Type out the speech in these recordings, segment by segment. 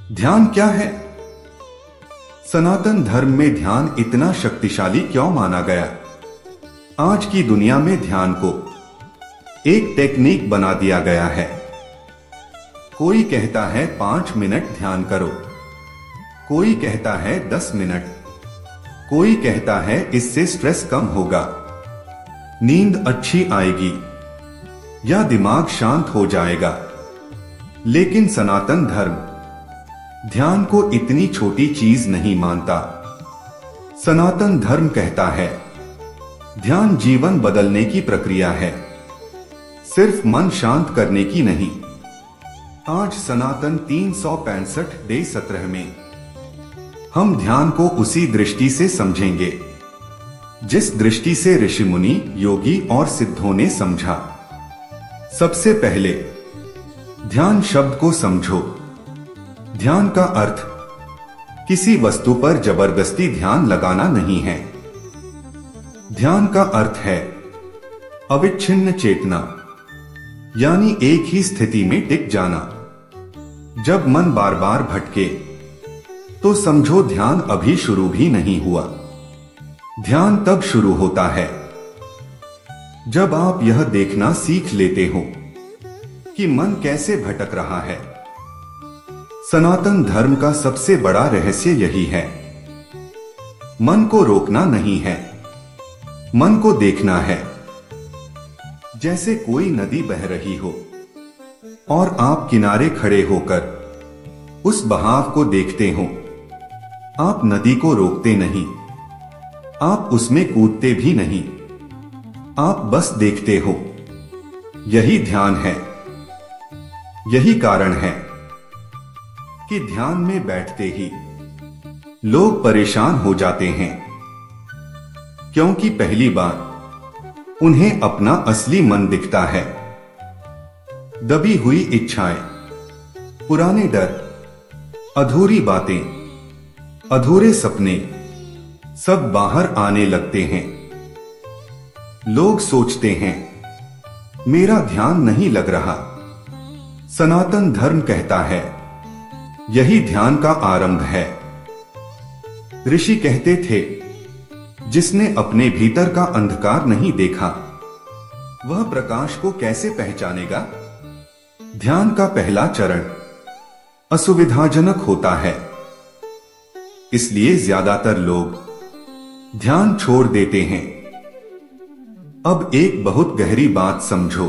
ध्यान क्या है? सनातन धर्म में ध्यान इतना शक्तिशाली क्यों माना गया? आज की दुनिया में ध्यान को एक टेक्निक बना दिया गया है। कोई कहता है 5 मिनट ध्यान करो, कोई कहता है 10 मिनट, कोई कहता है इससे स्ट्रेस कम होगा, नींद अच्छी आएगी या दिमाग शांत हो जाएगा। लेकिन सनातन धर्म ध्यान को इतनी छोटी चीज नहीं मानता। सनातन धर्म कहता है ध्यान जीवन बदलने की प्रक्रिया है, सिर्फ मन शांत करने की नहीं। आज सनातन 365 डे 17 में हम ध्यान को उसी दृष्टि से समझेंगे जिस दृष्टि से ऋषि मुनि, योगी और सिद्धों ने समझा। सबसे पहले ध्यान शब्द को समझो। ध्यान का अर्थ किसी वस्तु पर जबरदस्ती ध्यान लगाना नहीं है। ध्यान का अर्थ है अविच्छिन्न चेतना, यानी एक ही स्थिति में टिक जाना। जब मन बार बार भटके तो समझो ध्यान अभी शुरू भी नहीं हुआ। ध्यान तब शुरू होता है जब आप यह देखना सीख लेते हो कि मन कैसे भटक रहा है। सनातन धर्म का सबसे बड़ा रहस्य यही है। मन को रोकना नहीं है, मन को देखना है। जैसे कोई नदी बह रही हो और आप किनारे खड़े होकर उस बहाव को देखते हो। आप नदी को रोकते नहीं, आप उसमें कूदते भी नहीं, आप बस देखते हो। यही ध्यान है। यही कारण है कि ध्यान में बैठते ही लोग परेशान हो जाते हैं, क्योंकि पहली बार उन्हें अपना असली मन दिखता है। दबी हुई इच्छाएं, पुराने डर, अधूरी बातें, अधूरे सपने सब बाहर आने लगते हैं। लोग सोचते हैं मेरा ध्यान नहीं लग रहा। सनातन धर्म कहता है यही ध्यान का आरंभ है। ऋषि कहते थे जिसने अपने भीतर का अंधकार नहीं देखा वह प्रकाश को कैसे पहचानेगा। ध्यान का पहला चरण असुविधाजनक होता है, इसलिए ज्यादातर लोग ध्यान छोड़ देते हैं। अब एक बहुत गहरी बात समझो।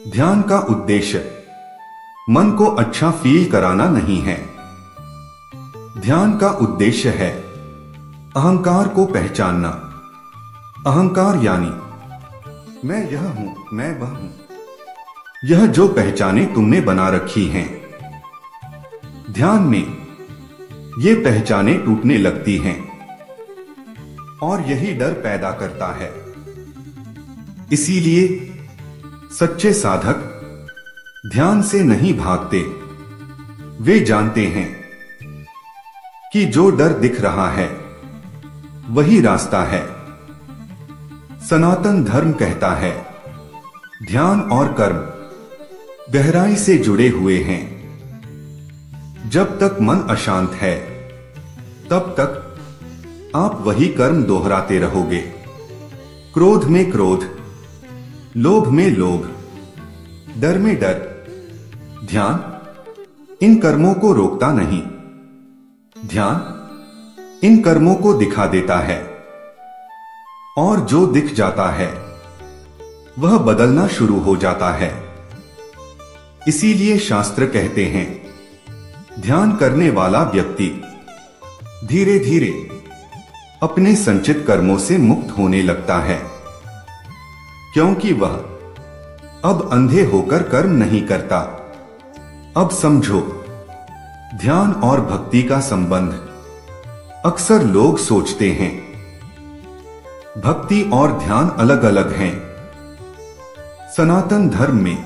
ध्यान का उद्देश्य मन को अच्छा फील कराना नहीं है। ध्यान का उद्देश्य है अहंकार को पहचानना। अहंकार यानी मैं यह हूं, मैं वह हूं, यह जो पहचाने तुमने बना रखी हैं। ध्यान में ये पहचाने टूटने लगती हैं और यही डर पैदा करता है। इसीलिए सच्चे साधक ध्यान से नहीं भागते। वे जानते हैं कि जो डर दिख रहा है वही रास्ता है। सनातन धर्म कहता है ध्यान और कर्म गहराई से जुड़े हुए हैं। जब तक मन अशांत है तब तक आप वही कर्म दोहराते रहोगे। क्रोध में क्रोध, लोभ में लोभ, डर में डर। ध्यान इन कर्मों को रोकता नहीं, ध्यान इन कर्मों को दिखा देता है। और जो दिख जाता है वह बदलना शुरू हो जाता है। इसीलिए शास्त्र कहते हैं ध्यान करने वाला व्यक्ति धीरे धीरे अपने संचित कर्मों से मुक्त होने लगता है, क्योंकि वह अब अंधे होकर कर्म नहीं करता। अब समझो ध्यान और भक्ति का संबंध। अक्सर लोग सोचते हैं भक्ति और ध्यान अलग अलग हैं। सनातन धर्म में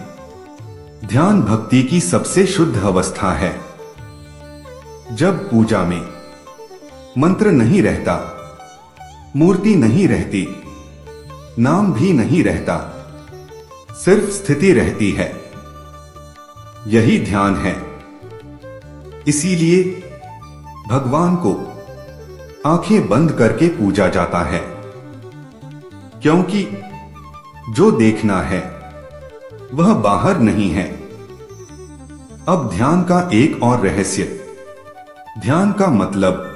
ध्यान भक्ति की सबसे शुद्ध अवस्था है। जब पूजा में मंत्र नहीं रहता, मूर्ति नहीं रहती, नाम भी नहीं रहता, सिर्फ स्थिति रहती है, यही ध्यान है। इसीलिए भगवान को आंखें बंद करके पूजा जाता है, क्योंकि जो देखना है वह बाहर नहीं है। अब ध्यान का एक और रहस्य। ध्यान का मतलब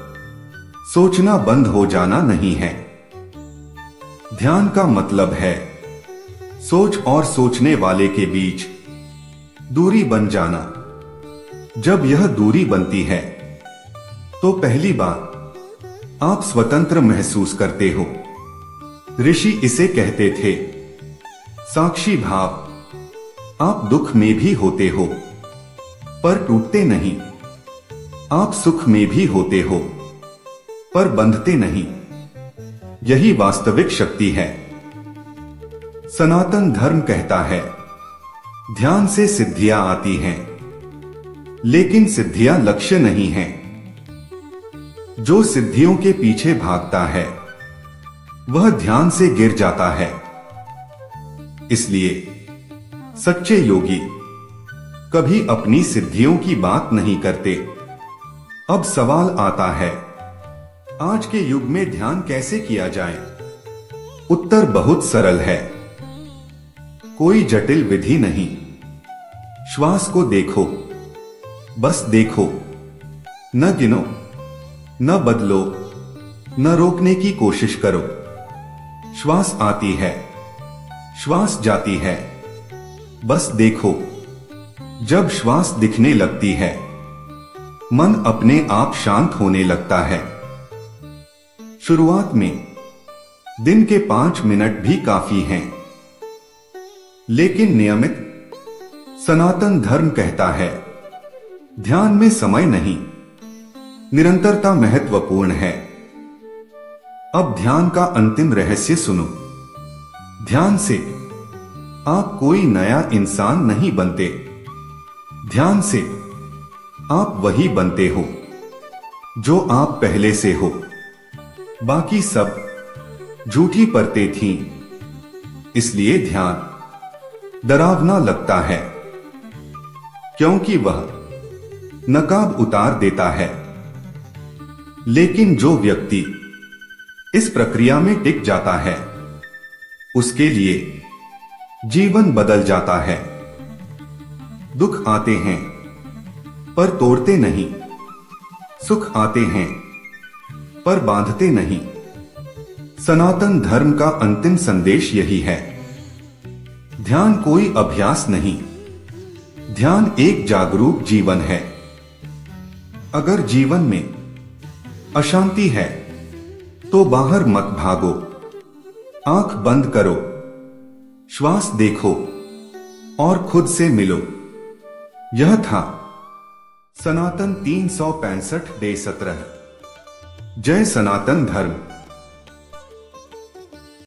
सोचना बंद हो जाना नहीं है। ध्यान का मतलब है सोच और सोचने वाले के बीच दूरी बन जाना। जब यह दूरी बनती है तो पहली बार आप स्वतंत्र महसूस करते हो। ऋषि इसे कहते थे साक्षी भाव। आप दुख में भी होते हो पर टूटते नहीं। आप सुख में भी होते हो पर बंधते नहीं। यही वास्तविक शक्ति है। सनातन धर्म कहता है ध्यान से सिद्धियां आती हैं, लेकिन सिद्धियां लक्ष्य नहीं हैं। जो सिद्धियों के पीछे भागता है वह ध्यान से गिर जाता है। इसलिए सच्चे योगी कभी अपनी सिद्धियों की बात नहीं करते। अब सवाल आता है आज के युग में ध्यान कैसे किया जाए? उत्तर बहुत सरल है। कोई जटिल विधि नहीं। श्वास को देखो, बस देखो। न गिनो, न बदलो, न रोकने की कोशिश करो। श्वास आती है, श्वास जाती है, बस देखो। जब श्वास दिखने लगती है मन अपने आप शांत होने लगता है। शुरुआत में दिन के 5 मिनट भी काफी हैं, लेकिन नियमित। सनातन धर्म कहता है ध्यान में समय नहीं, निरंतरता महत्वपूर्ण है। अब ध्यान का अंतिम रहस्य सुनो। ध्यान से आप कोई नया इंसान नहीं बनते। ध्यान से आप वही बनते हो जो आप पहले से हो। बाकी सब झूठी परतें थीं। इसलिए ध्यान डरावना लगता है, क्योंकि वह नकाब उतार देता है। लेकिन जो व्यक्ति इस प्रक्रिया में टिक जाता है उसके लिए जीवन बदल जाता है। दुख आते हैं पर तोड़ते नहीं। सुख आते हैं पर बांधते नहीं। सनातन धर्म का अंतिम संदेश यही है। ध्यान कोई अभ्यास नहीं, ध्यान एक जागरूक जीवन है। अगर जीवन में अशांति है तो बाहर मत भागो। आंख बंद करो, श्वास देखो और खुद से मिलो। यह था सनातन 365 डे 17। जय सनातन धर्म।